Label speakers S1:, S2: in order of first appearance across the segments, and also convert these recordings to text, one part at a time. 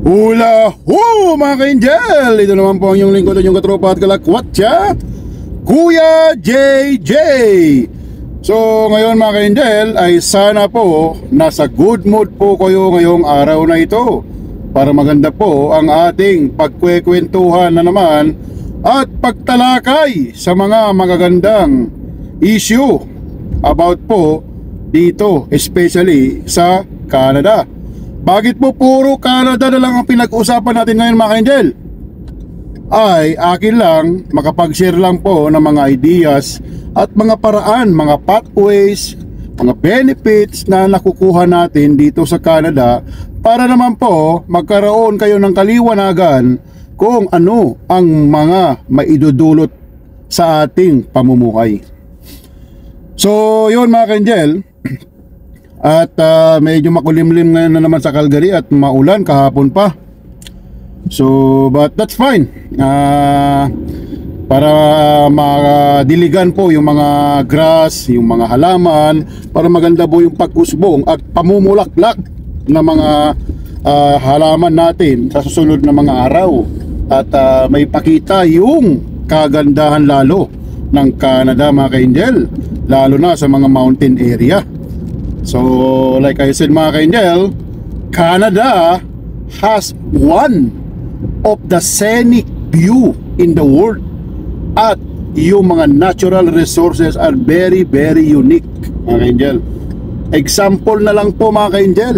S1: Hula ho mga ka-Angel! Ito naman po ang inyong lingkod at yung katropa at kalakwatsa, Kuya JJ. So ngayon mga ka-Angel ay sana po nasa good mood po kayo ngayong araw na ito, para maganda po ang ating pagkwekwentuhan na naman at pagtalakay sa mga magagandang issue about po dito, especially sa Canada. Bakit po puro Canada na lang ang pinag-usapan natin ngayon mga ka-Angel? Ay akin lang makapag-share lang po ng mga ideas at mga paraan, mga pathways, mga benefits na nakukuha natin dito sa Canada, para naman po magkaroon kayo ng kaliwanagan kung ano ang mga maidudulot sa ating pamumuhay. So yun mga ka-Angel, at medyo makulimlim ngayon na naman sa Calgary at maulan kahapon pa. So but that's fine, para madiligan po yung mga grass, yung mga halaman, para maganda po yung pag-usbong at pamumulaklak ng mga halaman natin sa susunod na mga araw. At may pakita yung kagandahan lalo ng Canada mga ka-Angel, lalo na sa mga mountain area. So like I said mga ka-Angel, Canada has one of the scenic view in the world, at yung mga natural resources are very very unique mga ka-Angel. Example na lang po mga ka-Angel,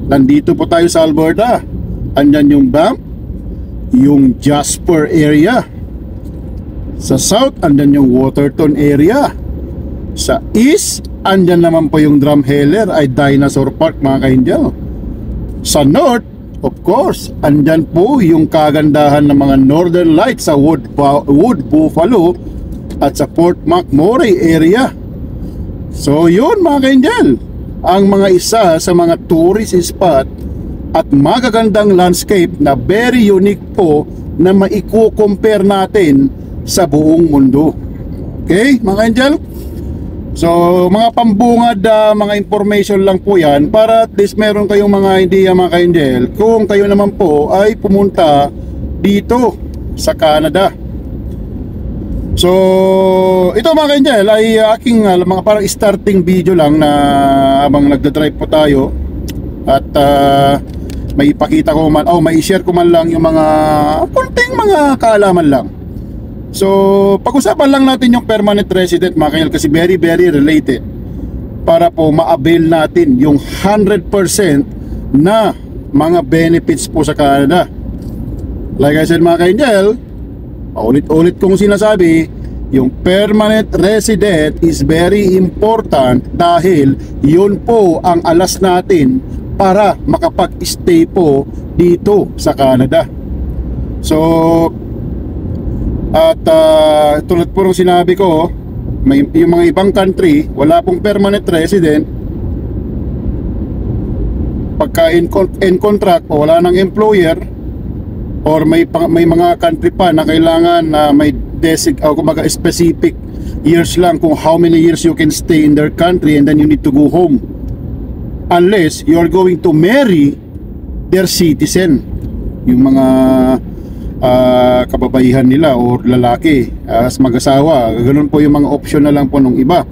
S1: nandito po tayo sa Alberta, andyan yung Banff, yung Jasper area. Sa south andyan yung Waterton area. Sa east andyan naman po yung Drumheller ay Dinosaur Park mga ka-Angel. Sa north, of course, andyan po yung kagandahan ng mga Northern Lights sa Wood Buffalo at sa Fort McMurray area. So yun mga ka-Angel, ang mga isa sa mga tourist spot at magagandang landscape na very unique po na maiko-compare natin sa buong mundo. Okay mga ka-Angel? So mga pambungad, mga information lang po yan, para at least meron kayong mga idea mga ka-Angel kung kayo naman po ay pumunta dito sa Canada. So ito mga ka-Angel ay aking mga parang starting video lang na habang nagdadrive po tayo, at may ipakita ko man, may share ko man lang yung mga kunting mga kaalaman lang. So pag-usapan lang natin yung permanent resident mga ka-Angel, kasi very very related, para po ma-avail natin yung 100% na mga benefits po sa Canada. Like I said mga ka-Angel, ulit-ulit kong sinasabi, yung permanent resident is very important, dahil yun po ang alas natin para makapag-stay po dito sa Canada. So at tulad po ng sinabi ko, yung mga ibang country wala pong permanent resident. Pagka in contract o wala ng employer, or may mga country pa na kailangan na may kumbaga specific years lang kung how many years you can stay in their country, and then you need to go home unless you are going to marry their citizen, yung mga kababaihan nila o lalaki as mag-asawa. Ganun po yung mga option na lang po nung iba.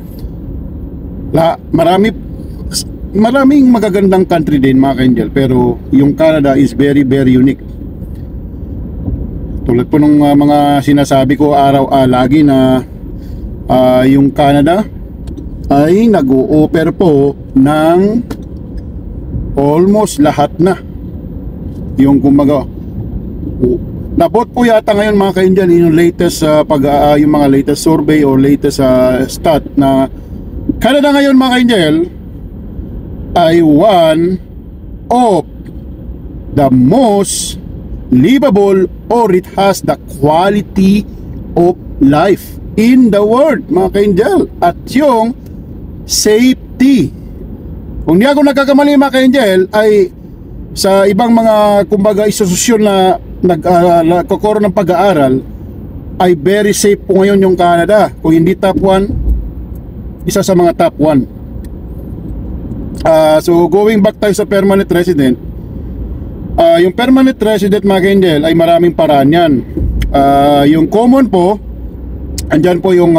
S1: Maraming magagandang country din mga ka-Angel, pero yung Canada is very very unique. Tulad po ng mga sinasabi ko lagi na yung Canada ay nag-o-offer po ng almost lahat na yung kumbaga nabot po yata ngayon mga ka-Indian yung latest yung mga latest survey or latest stat na Canada ngayon mga ka-Indian ay one of the most livable or it has the quality of life in the world mga ka-Indian. At yung safety, kung di ako nagkakamali mga ka-Indian, ay sa ibang mga kumbaga institusyon na nagkakaroon ng pag-aaral ay very safe po ngayon yung Canada. Kung hindi top 1, isa sa mga top 1. So going back tayo sa permanent resident, yung permanent resident mga ka-Indian ay maraming paraan yan. Yung common po, andyan po yung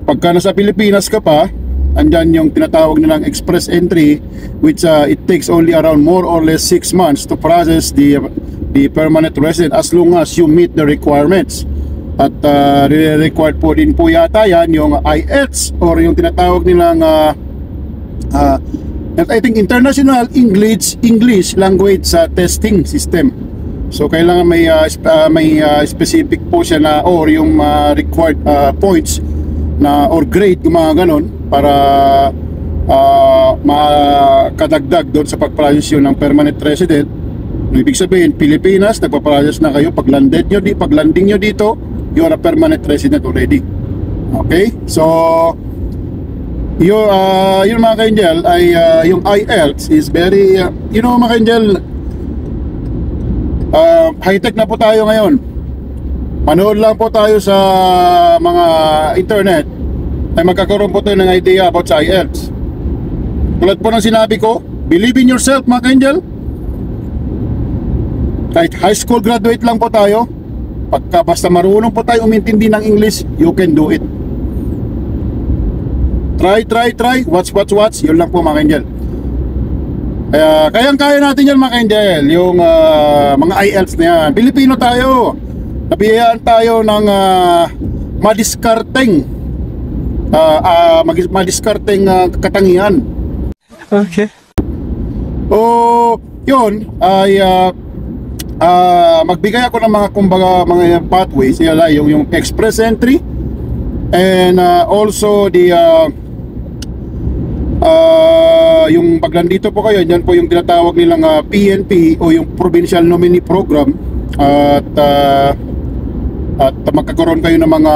S1: pagka nasa Pilipinas ka pa, andyan yung tinatawag nilang express entry, which it takes only around more or less 6 months to process the permanent resident as long as you meet the requirements. At required po din po yata yan yung IELTS or yung tinatawag nilang I think International English Language Testing System. So kailangan may specific po siya na or yung required points na or grade yung mga ganon para makadagdag doon sa pag-process yun ng permanent resident. Ibig sabihin, Pilipinas, nagpa-process na kayo. Pag landing nyo dito, you are a permanent resident already. Okay? So yung mga ka-Indian ay yung IELTS is very mga ka-Indian, high-tech na po tayo ngayon. Manood lang po tayo sa mga internet ay magkakaroon po tayo ng idea about sa IELTS. Tulad po ng sinabi ko, believe in yourself mga ka-Indian. Kahit high school graduate lang po tayo, pagka basta marunong po tayo umintindi ng English, you can do it. Try, watch, yun lang po mga ka-Indian. Kayang-kaya natin yan mga ka-Indian, yung mga IELTS na yan. Pilipino tayo, nabiyayaan tayo ng madiskarteng katangian.
S2: Okay.
S1: Yun ay magbigay ako ng mga kumbaga mga pathways, yung express entry and also the yung pag nandito po kayo, yan po yung tinatawag nilang PNP o yung Provincial Nominee Program at magkakaroon kayo ng mga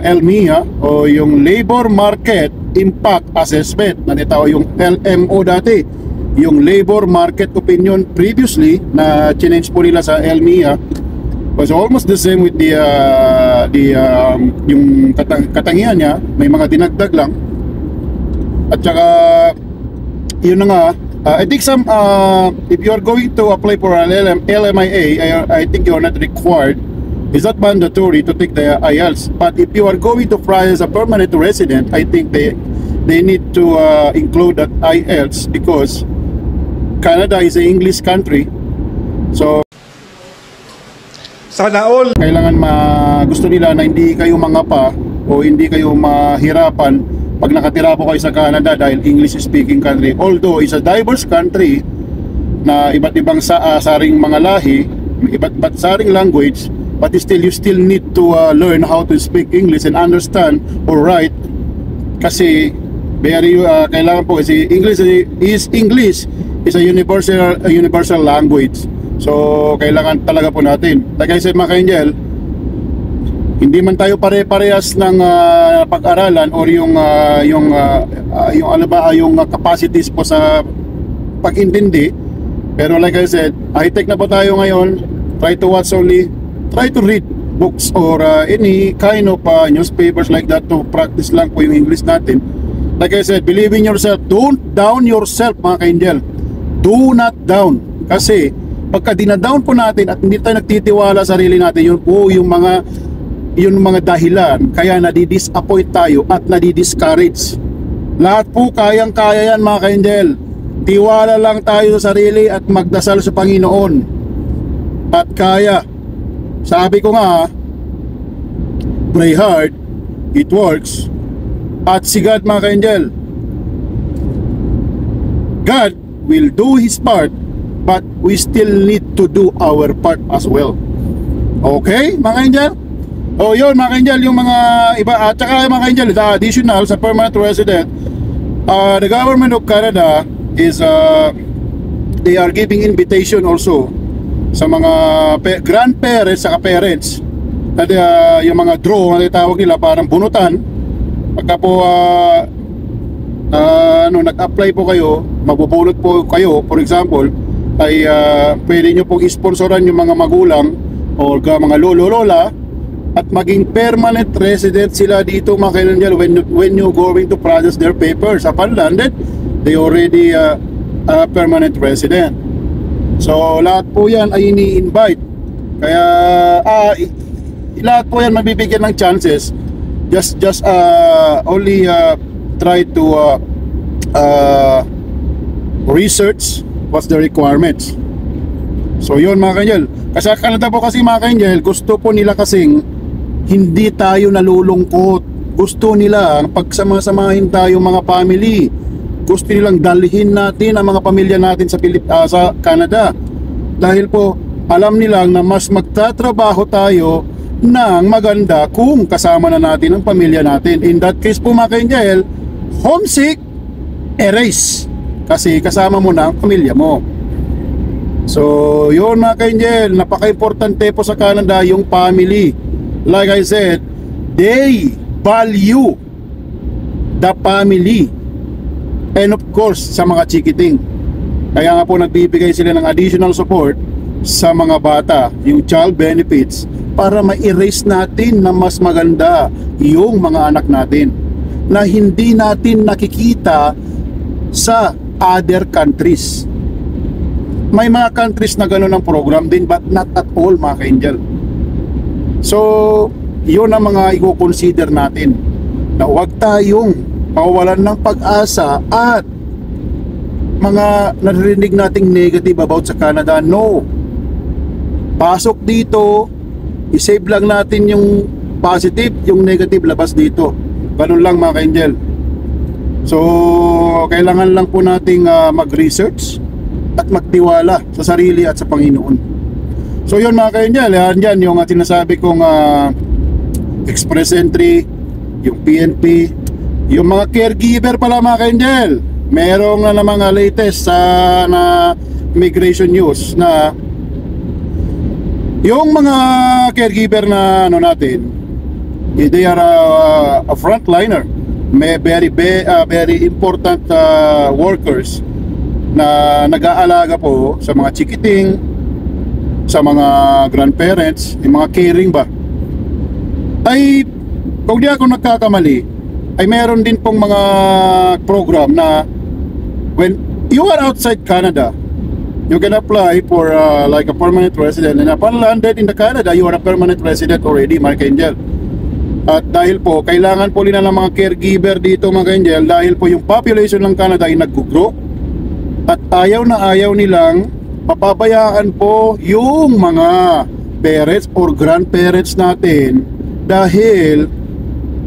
S1: LMIA o yung Labor Market Impact Assessment na tinatawag yung LMO dati, yung Labor Market Opinion previously na change po nila sa LMIA was almost the same with yung katangian niya, may mga dinagdag lang. At saka yun na nga, I think if you are going to apply for an LMIA, I think you are not required, it's not mandatory to take the IELTS. But if you are going to fly as a permanent resident, I think they need to include that IELTS because Canada is an English country. So
S2: Sana all.
S1: kailangan gusto nila na hindi kayo mangapa o hindi kayo mahirapan pag nakatira po kayo sa Canada dahil English speaking country. Although it's a diverse country na iba't ibang saring mga lahi, iba't saring language, but still you still need to learn how to speak English and understand or write kasi very kailangan po kasi English is a universal language. So kailangan talaga po natin. Like I said mga ka-Angel, hindi man tayo pare-parehas ng pag-aralan or yung capacities po sa pag-intindi, pero like I said, high-tech na po tayo ngayon. Try to read books or any kind of newspapers like that to practice lang po yung English natin. Like I said, believe in yourself. Don't down yourself mga ka-Angel. Do not down. Kasi pagka dinadown po natin at hindi tayo nagtitiwala sa sarili natin, yun po yung mga dahilan kaya nadi-disappoint tayo at nadi-discourage. Lahat po kayang-kaya yan mga ka-Angel. Tiwala lang tayo sa sarili at magdasal sa Panginoon. at kaya. Sabi ko nga, pray hard, it works. At si God, mga ka-angel, God will do His part, but we still need to do our part as well. Okay, mga ka-angel? O yun, mga ka-angel, yung mga iba, at saka mga ka-angel, the additional sa permanent resident, the government of Canada is they are giving invitation also sa mga grandparents saka parents na yung mga draw na tawag nila, parang bunutan. Pagka po nag-apply po kayo, mabubunot po kayo, for example, ay pwede nyo pong isponsoran yung mga magulang o mga lolo-lola at maging permanent resident sila dito, mga kailangan, when you going to process their papers. Upon landed, they already permanent resident. So lahat po yan ay ini-invite. Kaya lahat po yan mabibigyan ng chances. Just only try to research what's the requirements. So yun, mga ka-angel. Kasi Canada po kasi, mga ka-angel, gusto po nila kasing hindi tayo nalulungkot. Gusto nila pagsama-samahin tayo, mga family. Gusto nilang dalhin natin ang mga pamilya natin sa Canada. Dahil po alam nilang na mas magtatrabaho tayo ng maganda kung kasama na natin ang pamilya natin. In that case po, mga ka-angel, homesick, erase. Kasi kasama mo na ang pamilya mo. So yun, mga ka-angel, napaka-importante po sa Canada yung family. Like I said, they value the family. And of course, sa mga chikiting. Kaya nga po nagbibigay sila ng additional support sa mga bata, yung child benefits, para ma-erase natin na mas maganda yung mga anak natin na hindi natin nakikita sa other countries. May mga countries na gano'n ang program din, but not at all, mga ka-angel. So yun ang mga i-consider natin, na huwag tayong mawawalan ng pag-asa at mga narinig nating negative about sa Canada. No, pasok dito, isave lang natin yung positive, yung negative labas dito. Ganun lang, mga ka-angel. So kailangan lang po nating mag-research at magtiwala sa sarili at sa Panginoon. So yun, mga ka-angel, yan yung sinasabi kong express entry, yung PNP, yung mga caregiver pala, mga ka-angel. Merong na mga latest na immigration news na yung mga caregiver na natin, they are a frontliner, may very important workers na nag-aalaga po sa mga chikiting, sa mga grandparents, yung mga caring ba. Ay, kung di ako nagkakamali, ay meron din pong mga program na when you are outside Canada, you can apply for like a permanent resident, and upon landed in the Canada, you are a permanent resident already, mga ka-angel. At dahil po kailangan po nila ng mga caregiver dito, mga ka-angel, dahil po yung population ng Canada ay nag-grow at ayaw na ayaw nilang papabayaan po yung mga parents or grandparents natin, dahil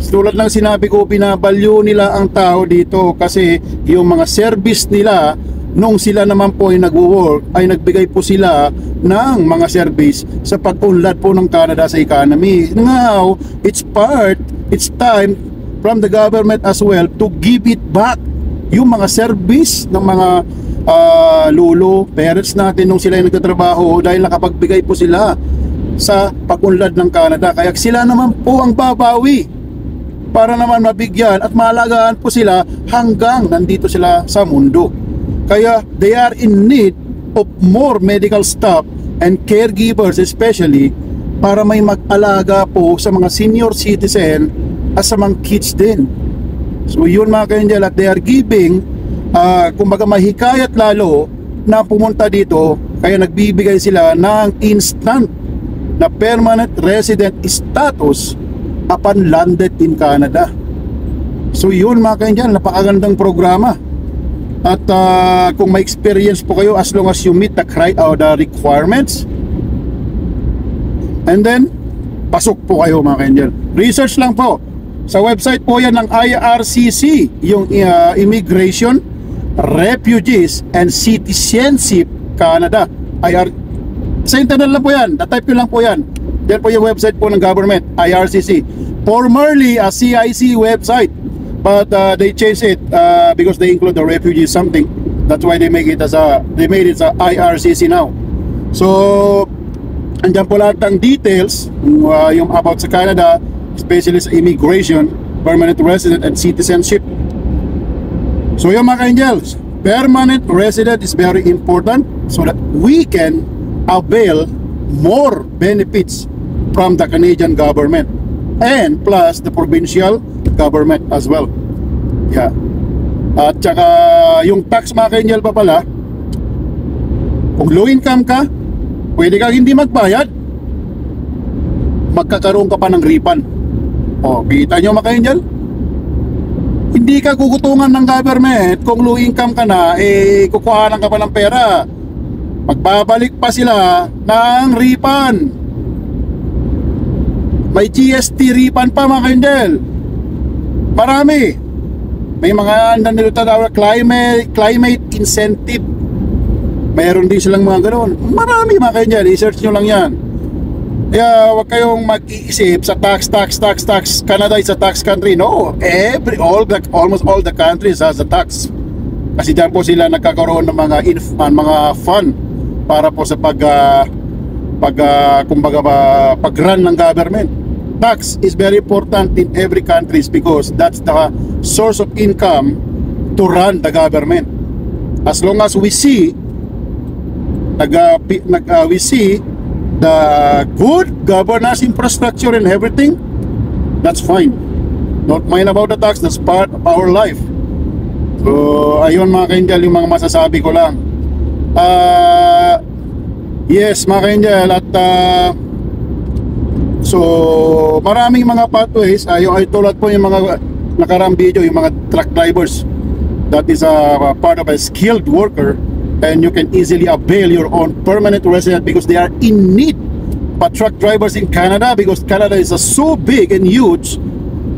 S1: tulad ng sinabi ko, binabalyo nila ang tao dito kasi yung mga service nila, nung sila naman po ay nag-work, ay nagbigay po sila ng mga service sa pag-unlad po ng Canada sa economy. Now, it's time from the government as well to give it back yung mga service ng mga lolo, parents natin nung sila ay nagtatrabaho, dahil nakapagbigay po sila sa pag-unlad ng Canada. Kaya sila naman po ang babawi para naman mabigyan at maalagaan po sila hanggang nandito sila sa mundo. Kaya they are in need of more medical staff and caregivers, especially para may mag-alaga po sa mga senior citizen at sa mga kids din. So yun, mga ka-angel, at they are giving kumbaga mahikayat lalo na pumunta dito. Kaya nagbibigay sila ng instant na permanent resident status upon landed in Canada. So yun, mga ka-angel, napakagandang programa. At kung may experience po kayo, as long as you meet the requirements, And then, pasok po kayo mga ka-angel. Research lang po. Sa website po yan ng IRCC, yung Immigration, Refugees, and Citizenship Canada. Sa internet lang po yan. Na-type nyo lang po yan. Yan po yung website po ng government, IRCC. Formerly a CIC website. But they changed it because they include the refugees something. That's why they made it as IRCC now. So, andyan po lahat ng details yung about sa Canada, especially sa immigration, permanent resident, and citizenship. So yung mga ka-angels, permanent resident is very important so that we can avail more benefits from the Canadian government and plus the provincial government as well. Yeah. At saka yung tax mga ka-angel pa pala, kung low income ka, pwede kang hindi magbayad, magkakaroon ka pa ng refund. O, kita nyo mga ka-angel? Hindi ka kukutungan ng government kung low income ka na, kukuhanan ka pa ng pera. Magbabalik pa sila ng refund. May GST refund pa mga ka-angel. Marami. May mga climate incentive. Mayroon din silang mga ganoon. Marami mga ka-angel. Research nyo lang yan. Kaya huwag kayong mag-iisip sa tax. Canada is a tax country. No, almost all the countries has a tax. Kasi dyan po sila nagkakaroon ng mga fund para po sa pag-run ng government. Tax is very important in every country because that's the source of income to run the government. As long as we see the good governance infrastructure and everything, that's fine. Don't mind about the tax, that's part of our life. So ayun mga ka-angel, yung mga masasabi ko lang. Yes mga ka-angel, at so maraming mga pathways. Yung ay tulad po yung mga nakarang video, yung mga truck drivers, that is a part of a skilled worker, and you can easily avail your own permanent resident because they are in need. But truck drivers in Canada, because Canada is so big and huge,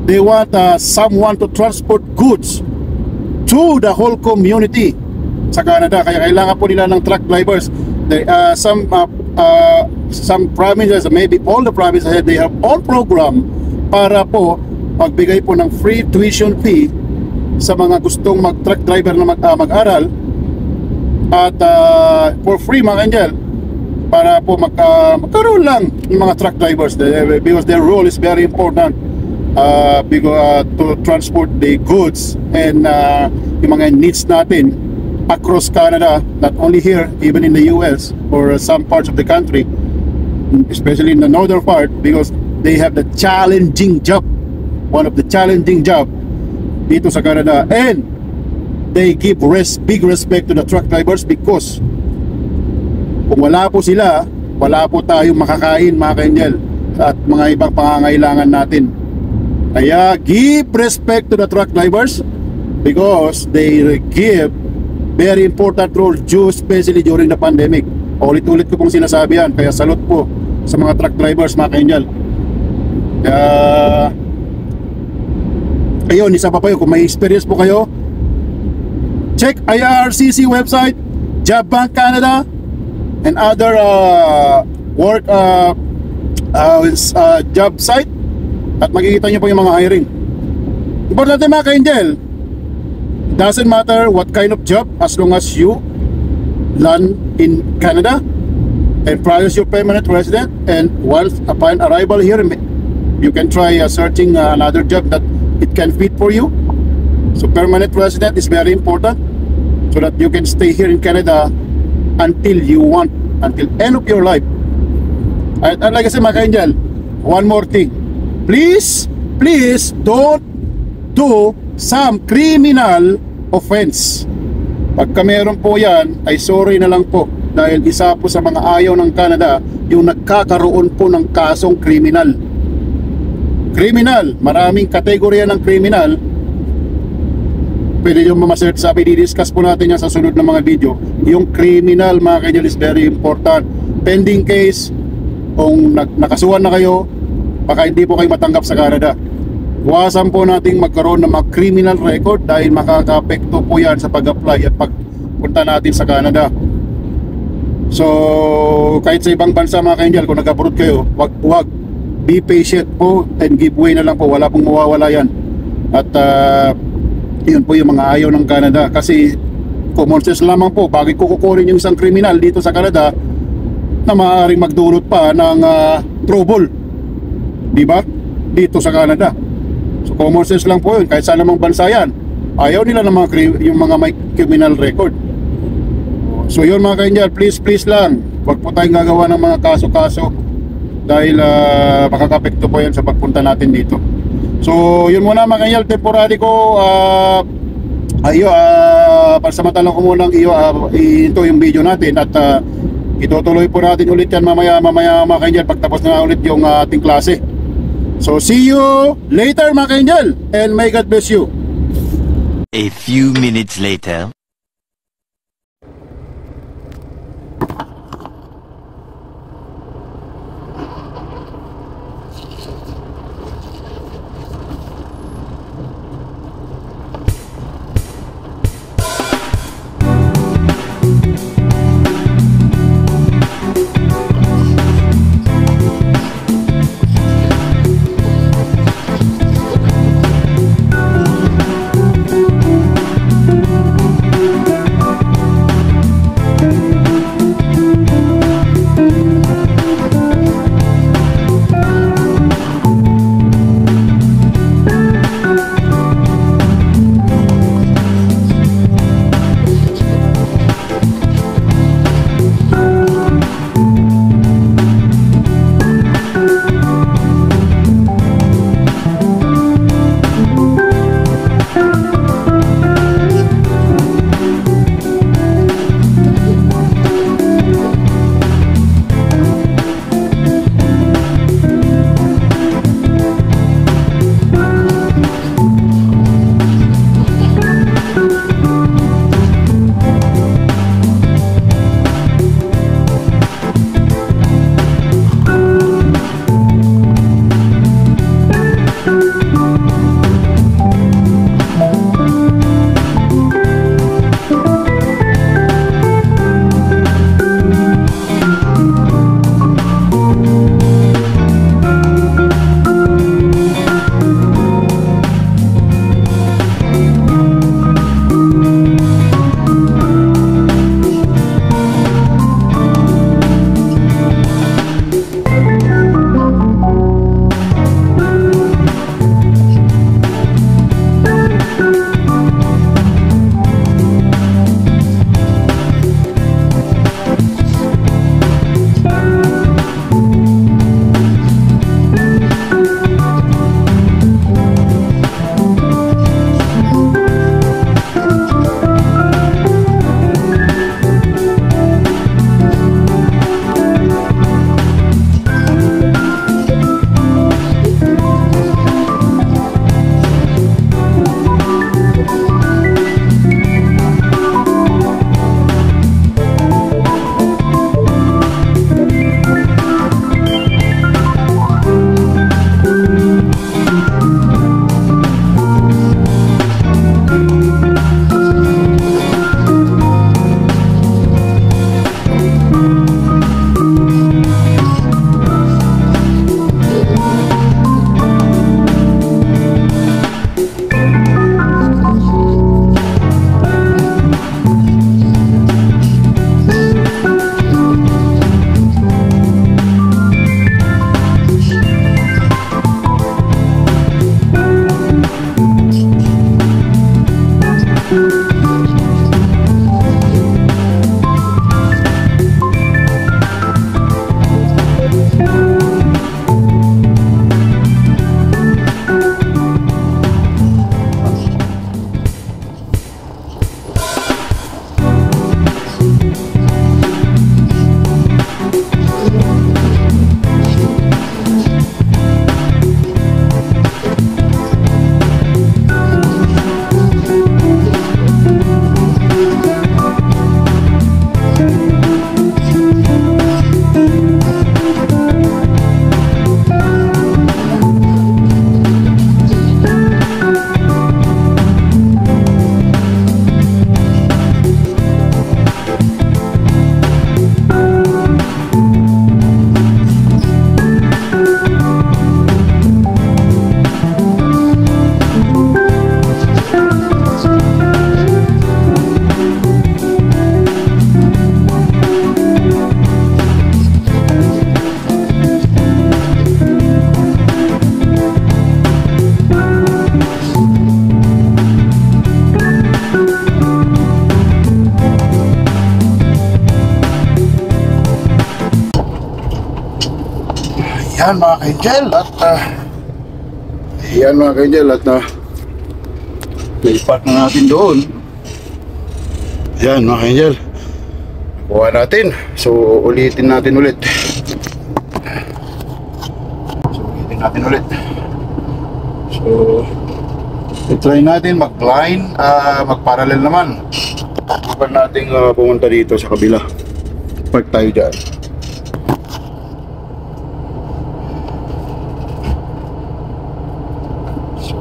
S1: they want someone to transport goods to the whole community sa Canada. Kaya kailangan po nila ng truck drivers. Some provinces, maybe all the provinces, they have own program para po magbigay po ng free tuition fee sa mga gustong mag-truck driver na mag-aral, at for free mga angel, para po magkaroon lang ng mga truck drivers because their role is very important to transport the goods and yung mga needs natin across Canada, not only here, even in the US or some parts of the country, especially in the northern part, because they have the challenging job, one of the challenging job dito sa Canada, and they give big respect to the truck drivers because kung wala po sila, wala po tayong makakain mga ka-angel at mga ibang pangangailangan natin. Kaya give respect to the truck drivers because they give very important role, especially during the pandemic. Ulit-ulit ko pong sinasabi yan, kaya salute po sa mga truck drivers mga ka-angel. Ayun, isa pa po yun, kung may experience po kayo, check IRCC website, Job Bank Canada, and other job site, at makikita nyo po yung mga hiring. Importante mga ka-angel, it doesn't matter what kind of job as long as you land in Canada and prior your permanent resident, and once upon arrival here, you can try searching another job that it can fit for you. So permanent resident is very important so that you can stay here in Canada until you want, until end of your life. And like I said mga ka-angel, one more thing, please don't do some criminal offense. Pagka meron po yan, ay sorry na lang po, dahil isa po sa mga ayaw ng Canada yung nagkakaroon po ng kasong criminal. Maraming kategorya ng criminal. Pwede nyo mamasearch, sabi, didiscuss po natin yan sa sunod na mga video. Yung criminal mga ka-angel is very important. Pending case, kung nakasuhan na kayo, baka hindi po kayo matanggap sa Canada. Iwasan po nating magkaroon ng mga criminal record dahil makaka-apekto po yan sa pag-apply at pagpunta natin sa Canada. So kahit sa ibang bansa mga ka-angel, kung nag-abroad kayo, wag be patient po and give way na lang po. Wala pong mawawala yan. At yun po yung mga ayaw ng Canada. Kasi common sense lamang po, bakit kukukurin yung isang kriminal dito sa Canada na maaaring magdulot pa ng trouble, di ba, dito sa Canada. So common sense lang po yun. Kahit saan namang bansa yan, ayaw nila ng yung mga may criminal record. So yun mga ka-angel, please lang, wag po tayong gagawa ng mga kaso-kaso dahil makakapekto po yan sa pagpunta natin dito. So yun muna mga ka-angel, temporary ko pansamantala ko munang ito yung video natin at itutuloy po natin ulit yan mamaya mga ka-angel pagtapos na ulit yung ating klase. So see you later mga ka-angel, and may God bless you.
S2: A few minutes later.
S1: Yan mga ka-angel at yan mga ka-angel at naipat na natin doon. Yan mga ka-angel, kuha natin. So ulitin natin ulit. So i-try natin mag-line, mag-parallel naman. Huwag natin pumunta dito sa kabila. Park tayo dyan. So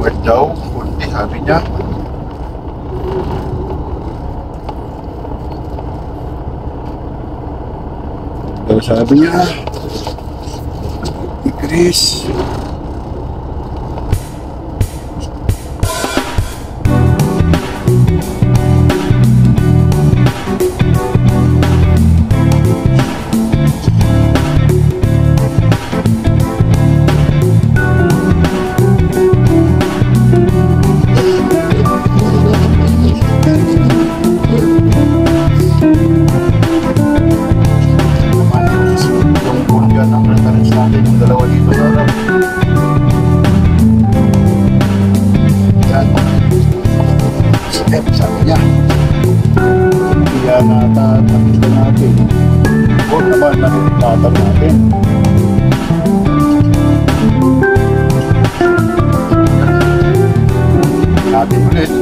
S1: wait daw, kunti sabi niya. So sabi niya increase. Sabi niya kaya natatakita natin o naman nakikitatan natin ulit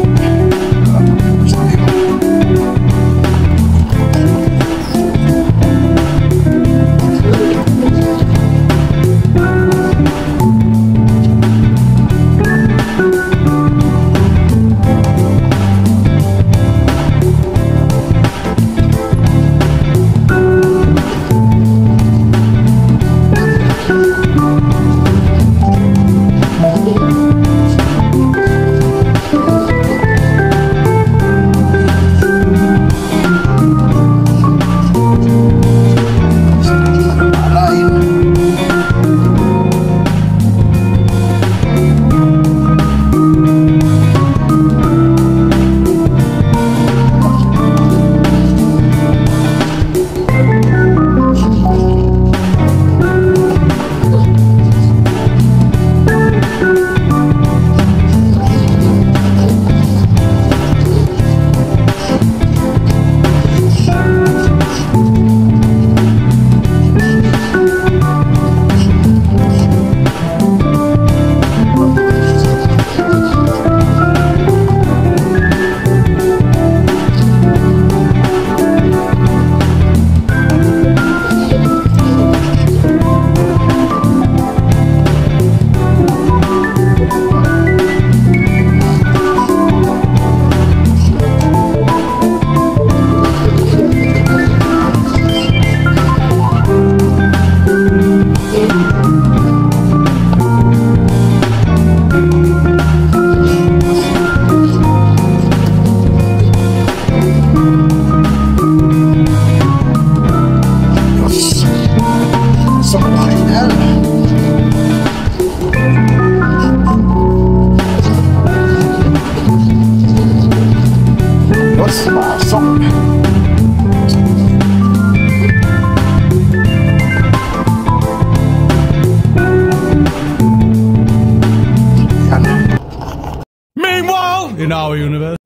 S3: in our universe.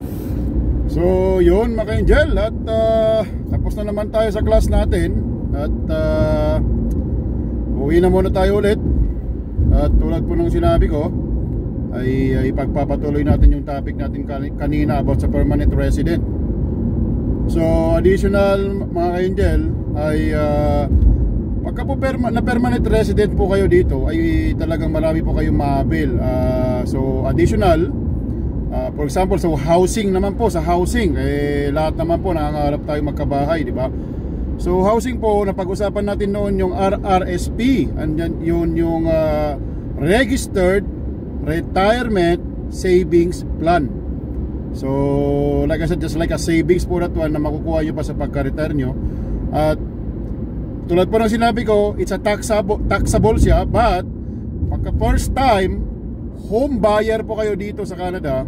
S1: So yun mga ka-angel, at tapos na naman tayo sa class natin. At uwi na muna tayo ulit. At tulad po ng sinabi ko, ay ipagpapatuloy natin yung topic natin kanina about sa permanent resident. So additional mga ka-angel ay pagka po na permanent resident po kayo dito, ay talagang marami po kayong ma-avail. So additional, for example sa housing naman po, sa housing lahat naman po nangangarap tayo magkabahay, di ba? So housing po, napag-usapan natin noon yung RRSP, and yun yung Registered Retirement Savings Plan. So like I said, just like a savings po that one na makukuha nyo pa sa pagka-retire nyo. At tulad po ng sinabi ko, it's a taxable siya, but pagka first time home buyer po kayo dito sa Canada,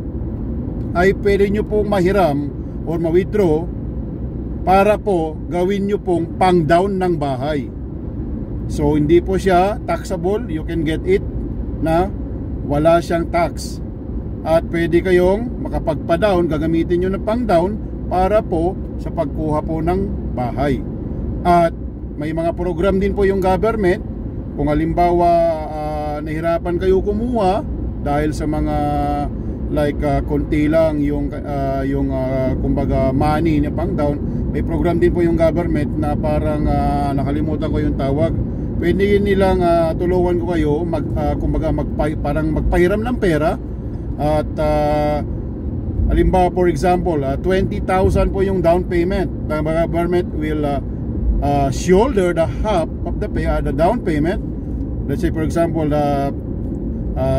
S1: ay pwede nyo pong mahiram or ma-withdraw para po gawin nyo pong pang down ng bahay. So hindi po siya taxable, you can get it na wala siyang tax. At pwede kayong makapagpa-down, gagamitin nyo na pang down para po sa pagkuha po ng bahay. At may mga program din po yung government. Kung halimbawa nahirapan kayo kumuha dahil sa mga like konti lang yung kumbaga money na pang down, may program din po yung government na parang nakalimutan ko yung tawag. Pwede nilang tulungan ko kayo kumbaga parang magpahiram ng pera. At halimbawa for example 20,000 po yung down payment. The government will shoulder the half of the down payment. Let's say for example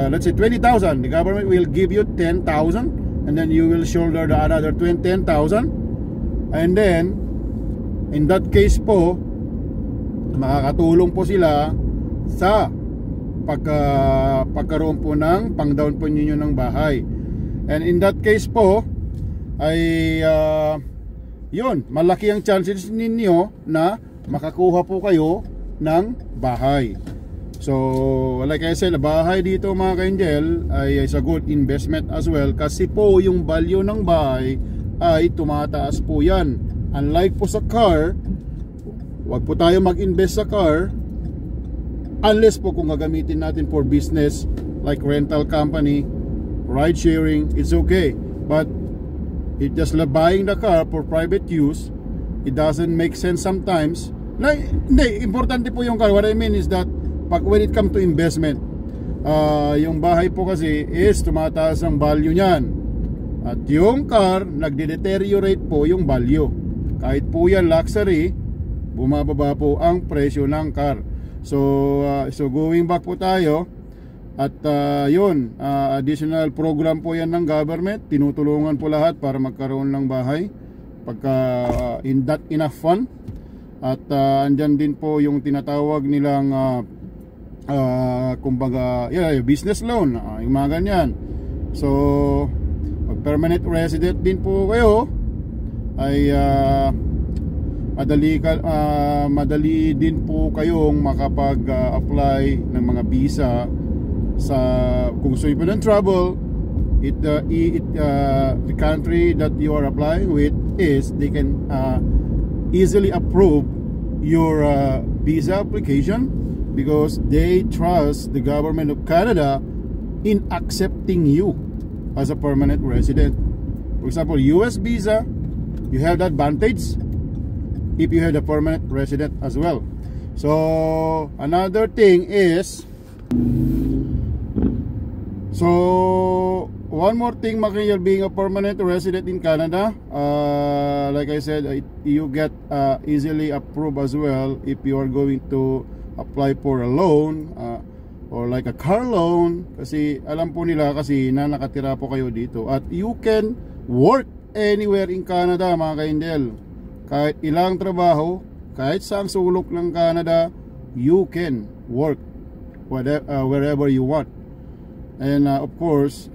S1: let's say 20,000. The government will give you 10,000 and then you will shoulder the another 10,000. And then in that case po, makakatulong po sila sa pagkaroon po ng pang down po ninyo ng bahay. And in that case po ay yun, malaki ang chances ninyo na makakuha po kayo ng bahay. So like I said, bahay dito mga ka-angel ay is a good investment as well, kasi po yung value ng bahay ay tumataas po yan. Unlike po sa car, wag po tayo mag-invest sa car unless po kung gagamitin natin for business like rental company, ride sharing, it's okay. But it just buying the car for private use, it doesn't make sense sometimes. Hindi, importante po yung car. What I mean is that when it comes to investment, yung bahay po kasi is tumataas ang value niyan. At yung car, nagde-deteriorate po yung value. Kahit po yan luxury, bumababa po ang presyo ng car. So going back po tayo. At yun, additional program po yan ng government. Tinutulungan po lahat para magkaroon ng bahay pagka enough fund. At andyan din po yung tinatawag nilang kumbaga business loan, yung mga ganyan. So pag permanent resident din po kayo ay madali din po kayong makapag-apply ng mga visa sa kung gusto niyo po ng travel. The country that you are applying with is they can easily approve your visa application because they trust the government of Canada in accepting you as a permanent resident. For example, US visa, you have that advantage if you have a permanent resident as well. So another thing is, one more thing, you're being a permanent resident in Canada, like I said, you get easily approved as well if you are going to apply for a loan or like a car loan, kasi alam po nila kasi na nakatira po kayo dito. At you can work anywhere in Canada mga ka-angel. Kahit ilang trabaho, kahit saang sulok ng Canada, you can work wherever you want. And of course,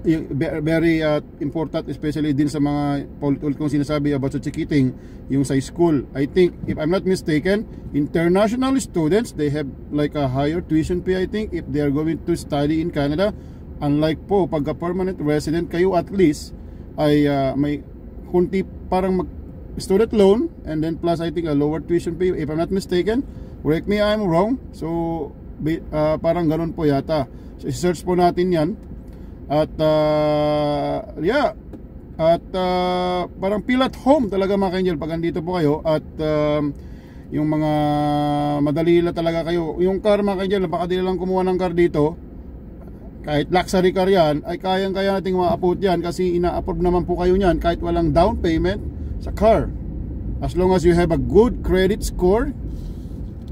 S1: very important, especially din sa mga ulit kong sinasabi about sa chikiting, yung sa school. I think, if I'm not mistaken, international students, they have like a higher tuition fee, I think, if they are going to study in Canada. Unlike po, pagka permanent resident kayo, at least ay may kunti parang student loan, and then plus I think a lower tuition fee, if I'm not mistaken. Correct me, I'm wrong. So parang ganun po yata. So search po natin yan. At parang feel at home talaga mga ka-angel pag andito po kayo. At yung mga madali lang talaga kayo. Yung car mga ka-angel, napakadali lang kumuha ng car dito. Kahit luxury car yan, ay kayang-kaya nating ma-upload yan kasi ina-upload naman po kayo nyan kahit walang down payment sa car. As long as you have a good credit score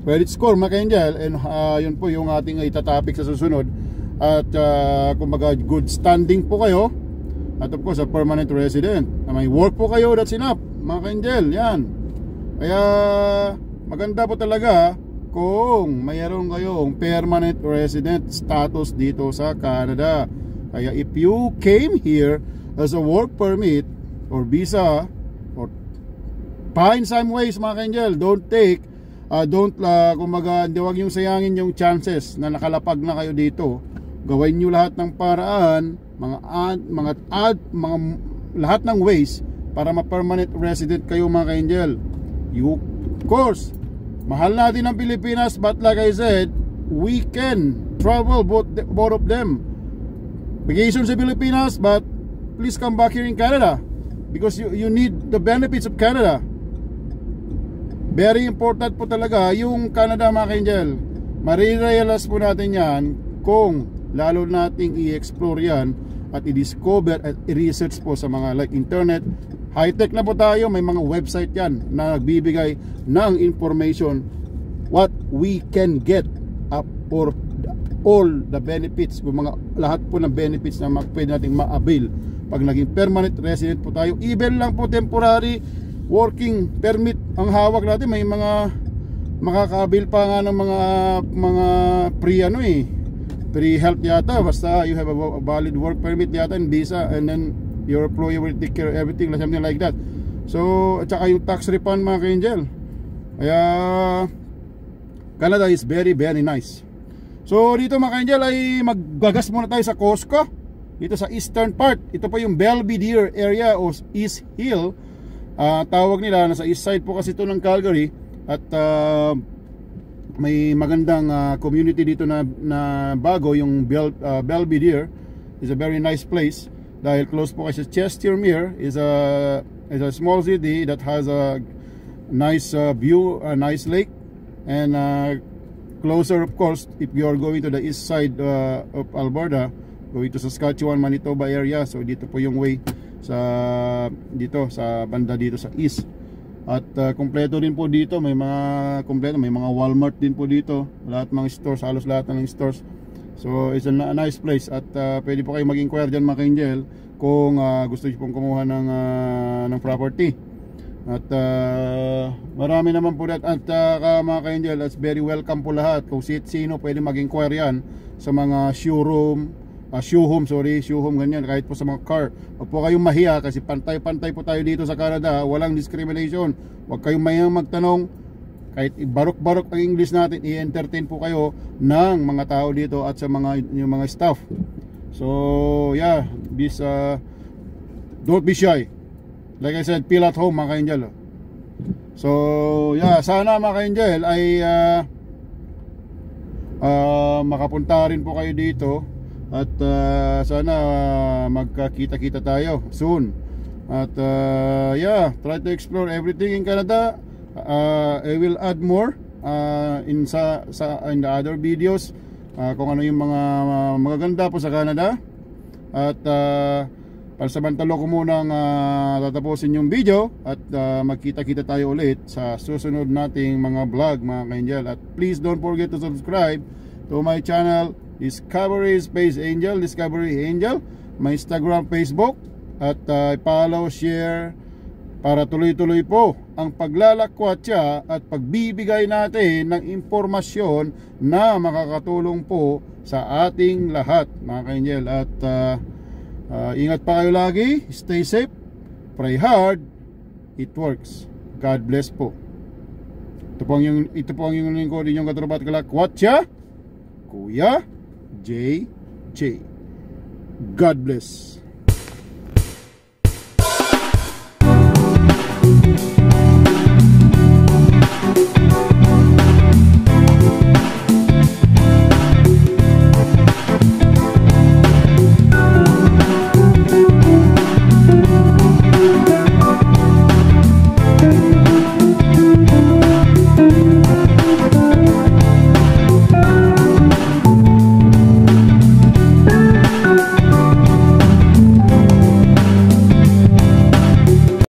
S1: mga ka-angel. And yun po yung ating itatopic sa susunod. At kumbaga good standing po kayo. At of course a permanent resident, may work po kayo, that's enough mga ka-angel. Yan. Kaya maganda po talaga kung mayroon kayong permanent resident status dito sa Canada. Kaya if you came here as a work permit or visa, find some ways mga ka-angel. Kumaga, huwag yung sayangin yung chances na nakalapag na kayo dito. Gawin nyo lahat ng paraan, lahat ng ways para ma-permanent resident kayo mga ka-angel. Of course, mahal natin ang Pilipinas, but like I said, we can travel both of them. Vacation sa Pilipinas, but please come back here in Canada because you need the benefits of Canada. Very important po talaga yung Canada mga ka-angel. Marirealize po natin yan kung lalo nating i-explore yan at i-discover at i-research po sa mga like internet. High-tech na po tayo, may mga website yan na nagbibigay ng information what we can get up for all the benefits, lahat po ng benefits na pwede nating ma-avail pag naging permanent resident po tayo. Even lang po temporary working permit ang hawak natin, may mga makaka-avail pa nga ng mga free health yata, basta you have a valid work permit yata and visa, and then your employer will take care of everything, something like that. So at saka yung tax refund mga ka-angel. Kaya Canada is very very nice. So dito mga ka-angel ay maggagas muna tayo sa Costco dito sa eastern part. Ito po yung Belvedere area o East Hill, tawag nila. Nasa east side po kasi ito ng Calgary. At may magandang community dito na bago, yung Belvedere is a very nice place dahil close po kasi Chestermere is a small city that has a nice view, a nice lake, and closer of course if you are going to the east side of Alberta, going to Saskatchewan, Manitoba area. So dito po yung way sa banda dito sa east. At kompleto din po dito, may mga Walmart din po dito, lahat mga stores, halos lahat ng stores. So it's a nice place at pwede po kayo mag-inquire dyan mga ka-angel kung gusto niyo pong kumuha ng property. At marami naman po at mga ka-angel, that's very welcome po lahat. Kung sino pwede mag-inquire yan sa mga showroom ganyan, kahit po sa mga car. Huwag po kayong mahiya kasi pantay-pantay po tayo dito sa Canada, walang discrimination. Huwag kayong mahiyang magtanong, kahit barok-barok ang English natin, i-entertain po kayo ng mga tao dito at sa yung mga staff. So yeah, don't be shy. Like I said, feel at home mga ka-angel. So yeah, sana mga ka-angel ay makapunta rin po kayo dito. At sana magkakita-kita tayo soon. At yeah, try to explore everything in Canada. I will add more in the other videos kung ano yung mga magaganda po sa Canada. At pansamantala ko munang tatapusin yung video at magkita-kita tayo ulit sa susunod nating mga vlog mga ka-angel. At please don't forget to subscribe to my channel Discovery Space Angel, Discovery Angel, my Instagram, Facebook, at follow, share para tuloy-tuloy po ang paglalakwatsa at pagbibigay natin ng impormasyon na makakatulong po sa ating lahat mga ka-angel. At ingat pa kayo lagi, stay safe, pray hard, it works. God bless po. Ito po ang yung lingkod, inyong katropat kalakwatsa, Kuya JJ. God bless.